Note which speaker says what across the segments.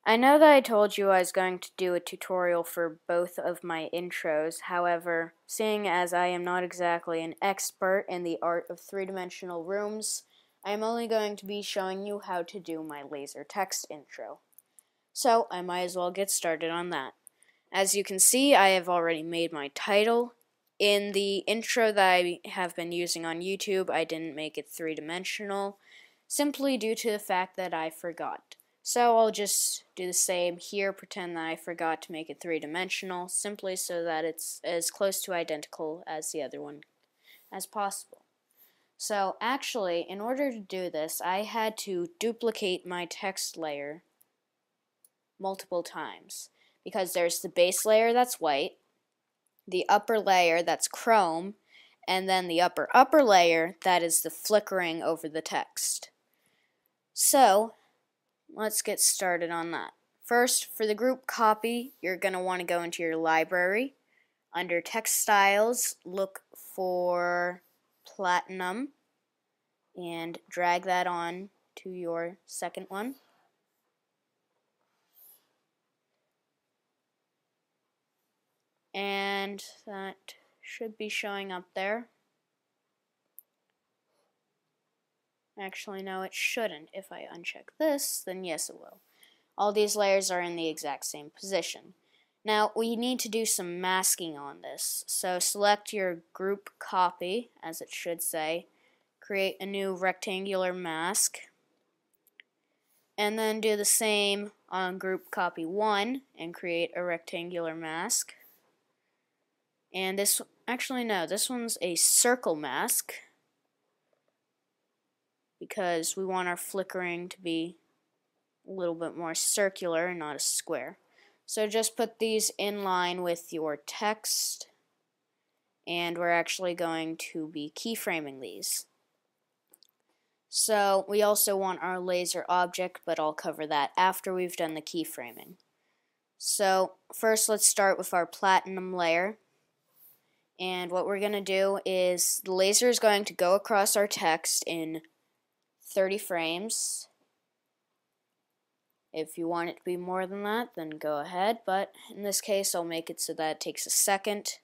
Speaker 1: I know that I told you I was going to do a tutorial for both of my intros, however, seeing as I am not exactly an expert in the art of three-dimensional rooms, I am only going to be showing you how to do my laser text intro. So, I might as well get started on that. As you can see, I have already made my title. In the intro that I have been using on YouTube, I didn't make it three-dimensional, simply due to the fact that I forgot. So I'll just do the same here, pretend that I forgot to make it three-dimensional, simply so that it's as close to identical as the other one as possible. So actually, in order to do this, I had to duplicate my text layer multiple times, because there's the base layer that's white, the upper layer that's chrome, and then the upper layer that is the flickering over the text. So, let's get started on that. First, for the group copy, you're going to want to go into your library. Under text styles, look for platinum and drag that on to your second one. And that should be showing up there. Actually, no, it shouldn't. If I uncheck this, then yes, it will. All these layers are in the exact same position. Now, we need to do some masking on this. So select your group copy, as it should say, create a new rectangular mask, and then do the same on group copy 1 and create a rectangular mask. And this, actually no, this one's a circle mask, because we want our flickering to be a little bit more circular and not a square. So just put these in line with your text, and we're actually going to be keyframing these. So we also want our laser object, but I'll cover that after we've done the keyframing. So first let's start with our platinum layer. And what we're going to do is the laser is going to go across our text in 30 frames. If you want it to be more than that, then go ahead, but in this case I'll make it so that it takes a second,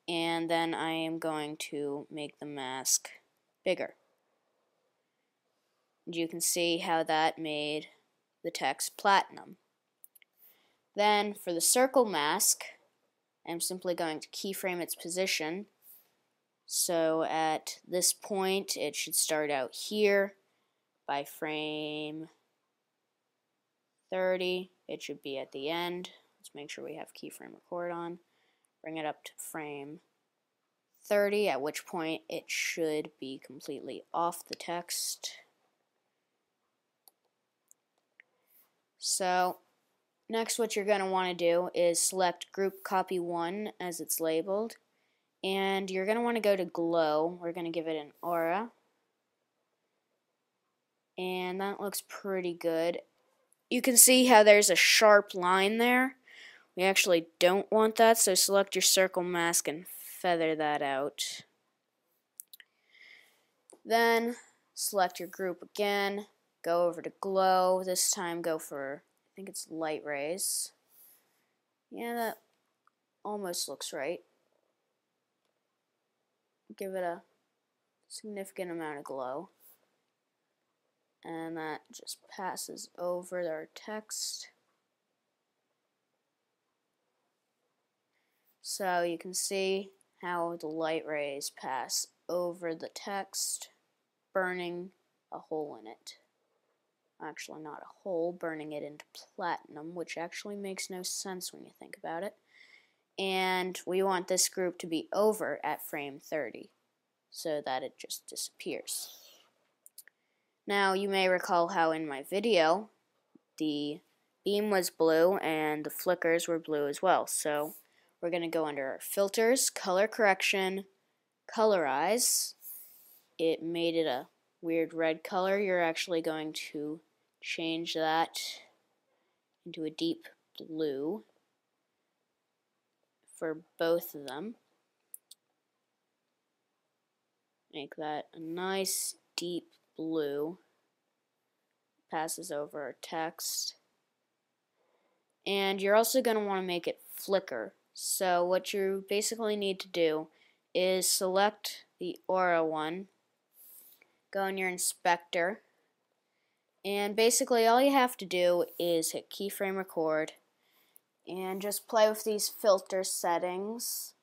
Speaker 1: and then I am going to make the mask bigger. And you can see how that made the text platinum. Then for the circle mask, I'm simply going to keyframe its position. So at this point it should start out here. By frame 30, it should be at the end. Let's make sure we have keyframe record on. Bring it up to frame 30, at which point it should be completely off the text. So next what you're going to want to do is select group copy 1 as it's labeled, and you're going to want to go to glow. We're going to give it an aura, and that looks pretty good. You can see how there's a sharp line there. We actually don't want that, so select your circle mask and feather that out. Then select your group again, go over to glow, this time go for, I think it's light rays. Yeah, that almost looks right. Give it a significant amount of glow. And that just passes over our text. So you can see how the light rays pass over the text, burning a hole in it. Actually, not a hole, burning it into platinum, which actually makes no sense when you think about it. And we want this group to be over at frame 30, so that it just disappears. Now, you may recall how in my video, the beam was blue and the flickers were blue as well. So we're going to go under Filters, Color Correction, Colorize. It made it a weird red color. You're actually going to change that into a deep blue for both of them. Make that a nice deep blue. Passes over our text. And you're also going to want to make it flicker. So what you basically need to do is select the aura one, go in your inspector, and basically all you have to do is hit keyframe record and just play with these filter settings.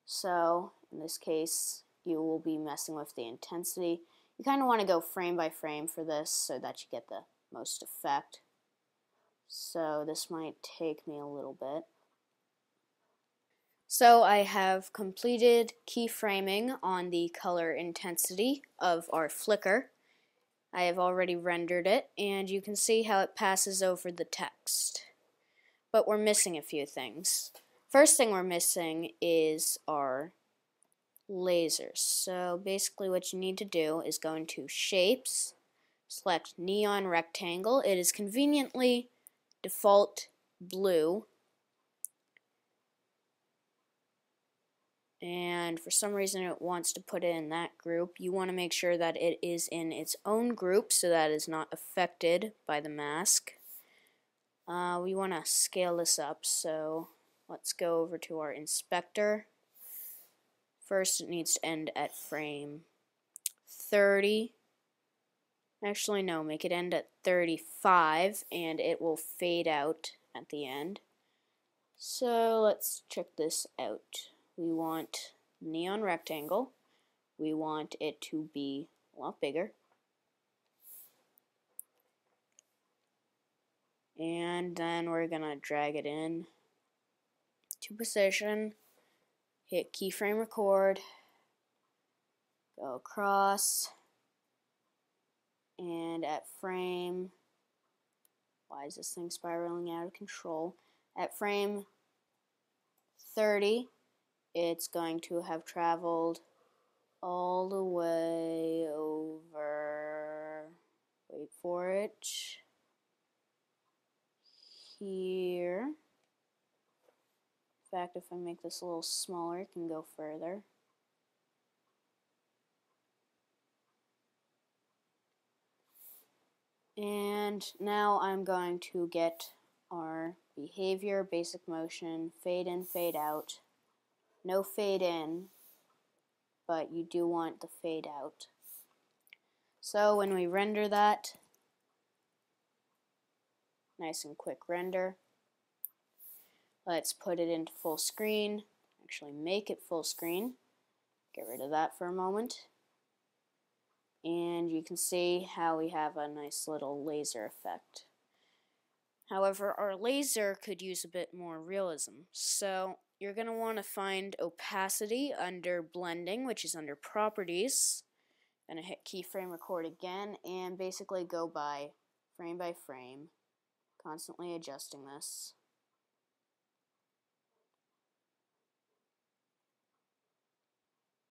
Speaker 1: So in this case, you will be messing with the intensity. You kind of want to go frame by frame for this so that you get the most effect. So this might take me a little bit. So I have completed keyframing on the color intensity of our flicker. I have already rendered it, and you can see how it passes over the text. But we're missing a few things. First thing we're missing is our lasers. So basically what you need to do is go into Shapes, select Neon Rectangle. It is conveniently default blue. And for some reason it wants to put it in that group. You want to make sure that it is in its own group so that it is not affected by the mask. We want to scale this up, so let's go over to our inspector. First it needs to end at frame 30. Actually no, make it end at 35 and it will fade out at the end. So let's check this out. We want neon rectangle. We want it to be a lot bigger. And then we're gonna drag it in to position, hit keyframe record, go across, and at frame, why is this thing spiraling out of control? At frame 30, it's going to have traveled all the way over, wait for it, here. In fact, if I make this a little smaller, it can go further. And now I'm going to get our behavior, basic motion, fade in, fade out. No fade in, but you do want the fade out. So when we render that, nice and quick render, let's put it into full screen, actually make it full screen, get rid of that for a moment, and you can see how we have a nice little laser effect. However, our laser could use a bit more realism, so you're going to want to find opacity under blending, which is under properties. Going to hit keyframe record again and basically go by frame, constantly adjusting this.